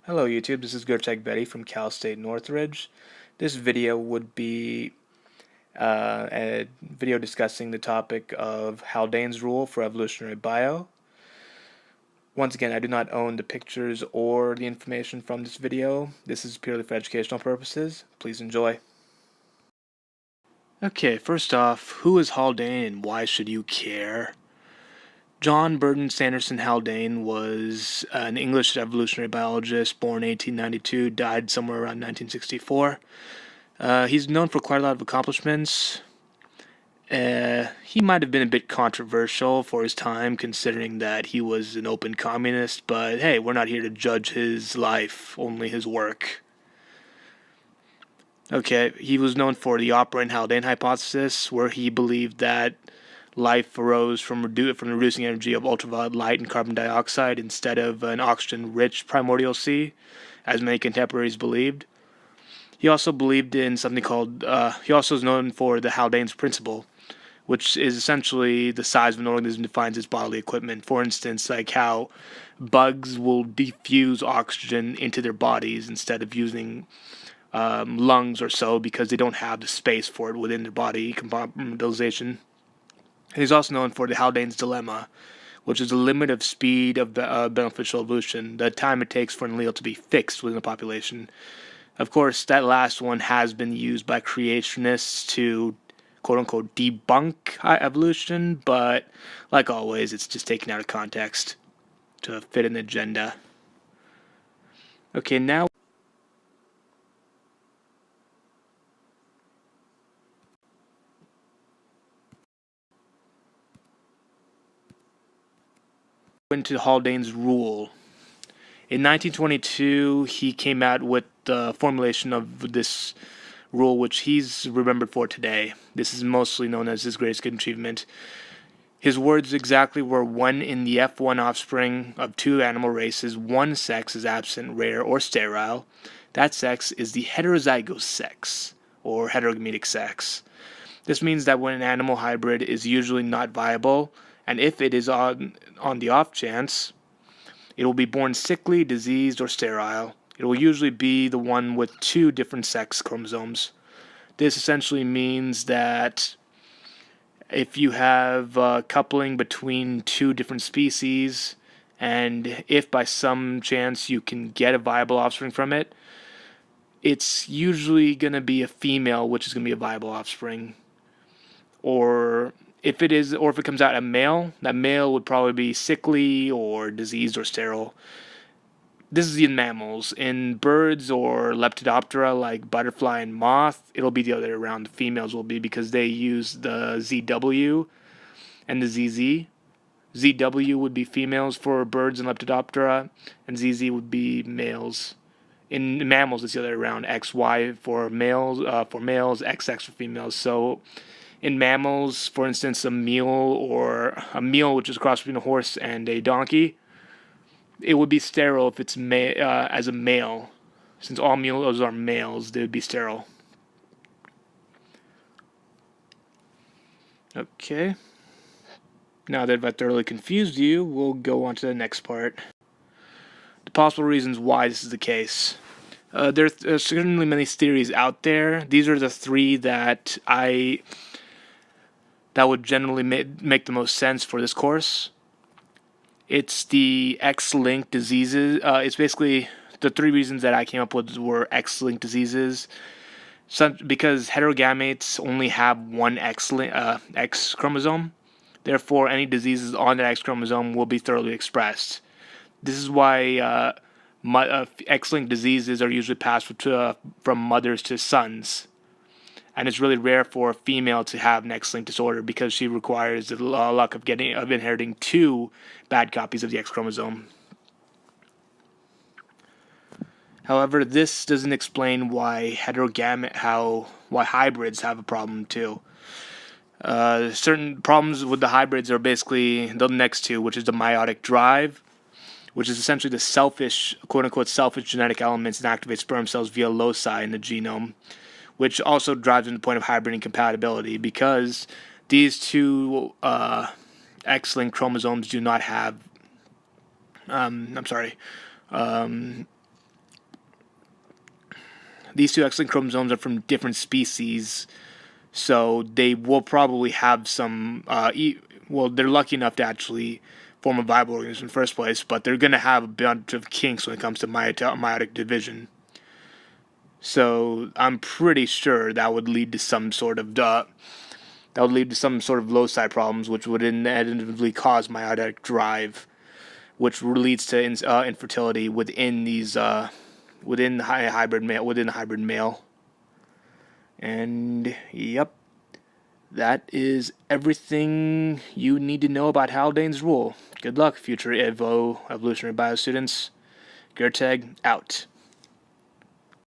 Hello YouTube, this is Gertech Betty from Cal State Northridge. This video would be a video discussing the topic of Haldane's rule for evolutionary bio. Once again, I do not own the pictures or the information from this video. This is purely for educational purposes. Please enjoy. Okay, first off, who is Haldane and why should you care? John Burton Sanderson Haldane was an English evolutionary biologist born 1892, died somewhere around 1964. He's known for quite a lot of accomplishments. He might have been a bit controversial for his time, considering that he was an open communist, but hey, we're not here to judge his life, only his work. Okay, he was known for the operant Haldane hypothesis, where he believed that life arose from the reducing energy of ultraviolet light and carbon dioxide instead of an oxygen-rich primordial sea, as many contemporaries believed. He also believed in something called, he also is known for the Haldane's principle, which is essentially the size of an organism defines its bodily equipment. For instance, like how bugs will diffuse oxygen into their bodies instead of using lungs or so because they don't have the space for it within their body compartmentalization. And he's also known for the Haldane's dilemma, which is the limit of speed of beneficial evolution, the time it takes for an allele to be fixed within a population. Of course, that last one has been used by creationists to quote-unquote debunk evolution, but like always, it's just taken out of context to fit an agenda. Okay, now into Haldane's rule. In 1922, he came out with the formulation of this rule, which he's remembered for today. This is mostly known as his greatest achievement. His words exactly were: when in the F1 offspring of two animal races, one sex is absent, rare, or sterile, that sex is the heterozygous sex, or heterogametic sex. This means that when an animal hybrid is usually not viable, and if it is on the off chance, it will be born sickly, diseased, or sterile. It will usually be the one with two different sex chromosomes. This essentially means that if you have coupling between two different species, and if by some chance you can get a viable offspring from it, it's usually going to be a female, which is going to be a viable offspring. Or if it comes out a male, that male would probably be sickly or diseased or sterile. This is in mammals. In birds or Lepidoptera like butterfly and moth, it'll be the other way around. The females will be, because they use the ZW and the ZZ. ZW would be females for birds and Lepidoptera, and ZZ would be males. In mammals, it's the other way around. XY for males, XX for females. So in mammals, for instance, a mule, which is a cross between a horse and a donkey, it would be sterile if it's as a male. Since all mules are males, they would be sterile. Okay. Now that I've thoroughly confused you, we'll go on to the next part. The possible reasons why this is the case. There's certainly many theories out there. These are the three that would generally make the most sense for this course. It's the X-linked diseases. It's basically the three reasons that I came up with were X-linked diseases. Because heterogametes only have one X chromosome, therefore any diseases on that X chromosome will be thoroughly expressed. This is why X-linked diseases are usually passed from mothers to sons. And it's really rare for a female to have an X-linked disorder because she requires the luck of inheriting two bad copies of the X chromosome. However, this doesn't explain why hybrids have a problem too. Certain problems with the hybrids are basically the next two, which is the meiotic drive, which is essentially the quote-unquote selfish genetic elements that activate sperm cells via loci in the genome, which also drives into the point of hybrid incompatibility because these two X-linked chromosomes do not have these two X-linked chromosomes are from different species, so they will probably have some. Well, they're lucky enough to actually form a viable organism in the first place, but they're going to have a bunch of kinks when it comes to meiotic division. So I'm pretty sure that would lead to some sort of loci problems, which would inevitably cause meiotic drive, which leads to infertility within the hybrid male. And yep, that is everything you need to know about Haldane's rule. Good luck, future evolutionary bio students. Gerteg out.